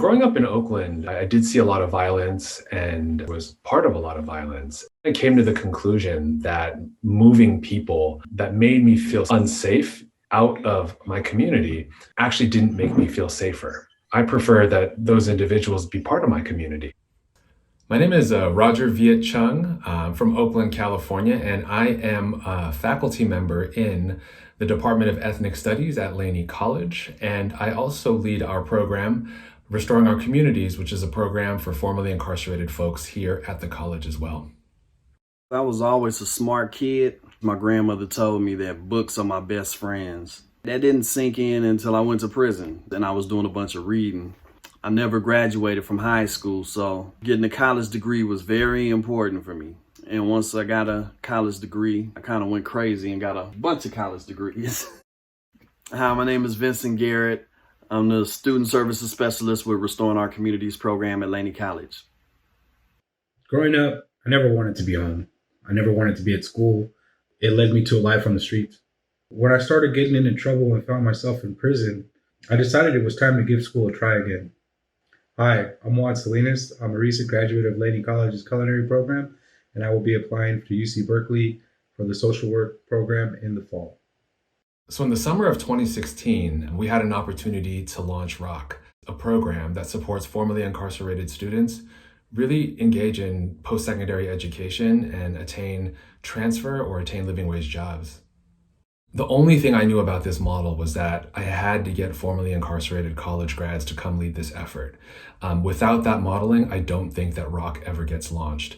Growing up in Oakland, I did see a lot of violence and was part of a lot of violence. I came to the conclusion that moving people that made me feel unsafe out of my community actually didn't make me feel safer. I prefer that those individuals be part of my community. My name is Roger Viet Chung. I'm from Oakland, California, and I am a faculty member in the Department of Ethnic Studies at Laney College. And I also lead our program, Restoring Our Communities, which is a program for formerly incarcerated folks here at the college as well. I was always a smart kid. My grandmother told me that books are my best friends. That didn't sink in until I went to prison. Then I was doing a bunch of reading. I never graduated from high school, so getting a college degree was very important for me. And once I got a college degree, I kind of went crazy and got a bunch of college degrees. Hi, my name is Vincent Garrett. I'm the Student Services Specialist with Restoring Our Communities program at Laney College. Growing up, I never wanted to be home. I never wanted to be at school. It led me to a life on the streets. When I started getting into trouble and found myself in prison, I decided it was time to give school a try again. Hi, I'm Juan Salinas. I'm a recent graduate of Laney College's culinary program, and I will be applying to UC Berkeley for the social work program in the fall. So in the summer of 2016, we had an opportunity to launch ROC, a program that supports formerly incarcerated students really engage in post-secondary education and attain transfer or attain living wage jobs. The only thing I knew about this model was that I had to get formerly incarcerated college grads to come lead this effort. Without that modeling, I don't think that ROC ever gets launched.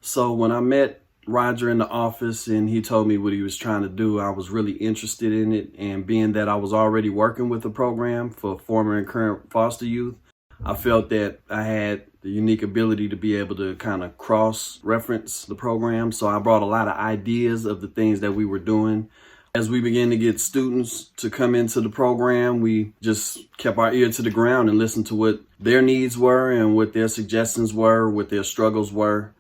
So when I met Roger in the office and he told me what he was trying to do, I was really interested in it. And being that I was already working with the program for former and current foster youth, I felt that I had the unique ability to be able to kind of cross-reference the program. So I brought a lot of ideas of the things that we were doing. As we began to get students to come into the program, we just kept our ear to the ground and listened to what their needs were and what their suggestions were, what their struggles were.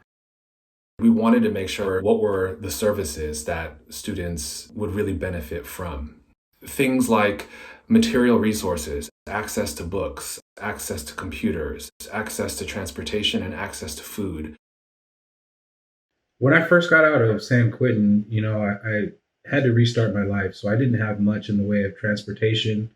We wanted to make sure what were the services that students would really benefit from. Things like material resources, access to books, access to computers, access to transportation, and access to food. When I first got out of San Quentin, I had to restart my life, so I didn't have much in the way of transportation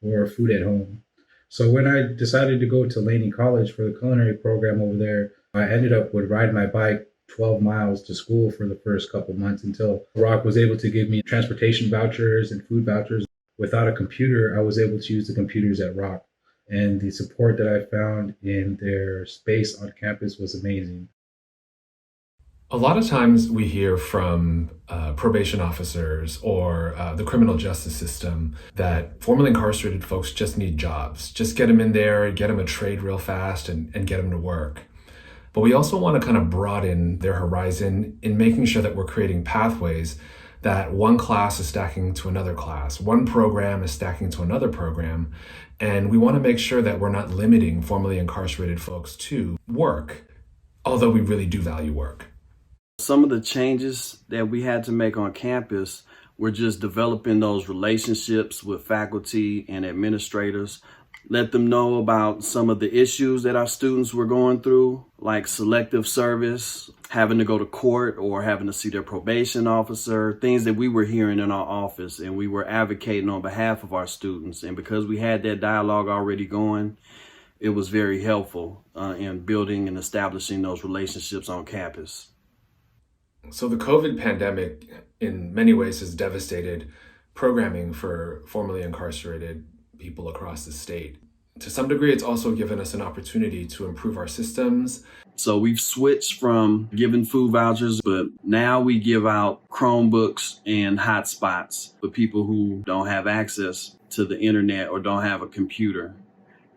or food at home. So when I decided to go to Laney College for the culinary program over there, I ended up would ride my bike 12 miles to school for the first couple months until ROC was able to give me transportation vouchers and food vouchers. Without a computer, I was able to use the computers at ROC, and the support that I found in their space on campus was amazing. A lot of times we hear from probation officers or the criminal justice system that formerly incarcerated folks just need jobs. Just get them in there, get them a trade real fast and get them to work. But we also want to kind of broaden their horizon in making sure that we're creating pathways that one class is stacking to another class, one program is stacking to another program. And we want to make sure that we're not limiting formerly incarcerated folks to work, although we really do value work. Some of the changes that we had to make on campus were just developing those relationships with faculty and administrators. Let them know about some of the issues that our students were going through, like selective service, having to go to court or having to see their probation officer, things that we were hearing in our office, and we were advocating on behalf of our students. And because we had that dialogue already going, it was very helpful in building and establishing those relationships on campus. So the COVID pandemic in many ways has devastated programming for formerly incarcerated people across the state. To some degree, it's also given us an opportunity to improve our systems. So we've switched from giving food vouchers, but now we give out Chromebooks and hotspots for people who don't have access to the internet or don't have a computer,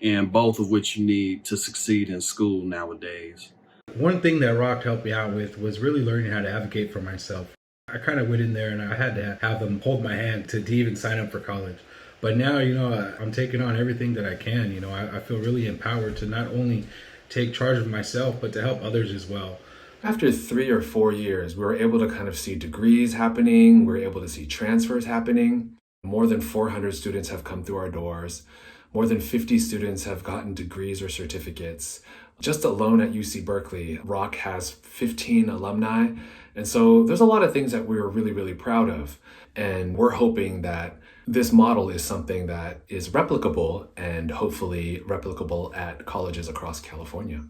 and both of which you need to succeed in school nowadays. One thing that ROC helped me out with was really learning how to advocate for myself. I kind of went in there and I had to have them hold my hand to even sign up for college. But now, I'm taking on everything that I can. I feel really empowered to not only take charge of myself, but to help others as well. After 3 or 4 years, we were able to kind of see degrees happening. We were able to see transfers happening. More than 400 students have come through our doors. More than 50 students have gotten degrees or certificates. Just alone at UC Berkeley, ROC has 15 alumni. And so there's a lot of things that we're really, really proud of. And we're hoping that this model is something that is replicable and hopefully replicable at colleges across California.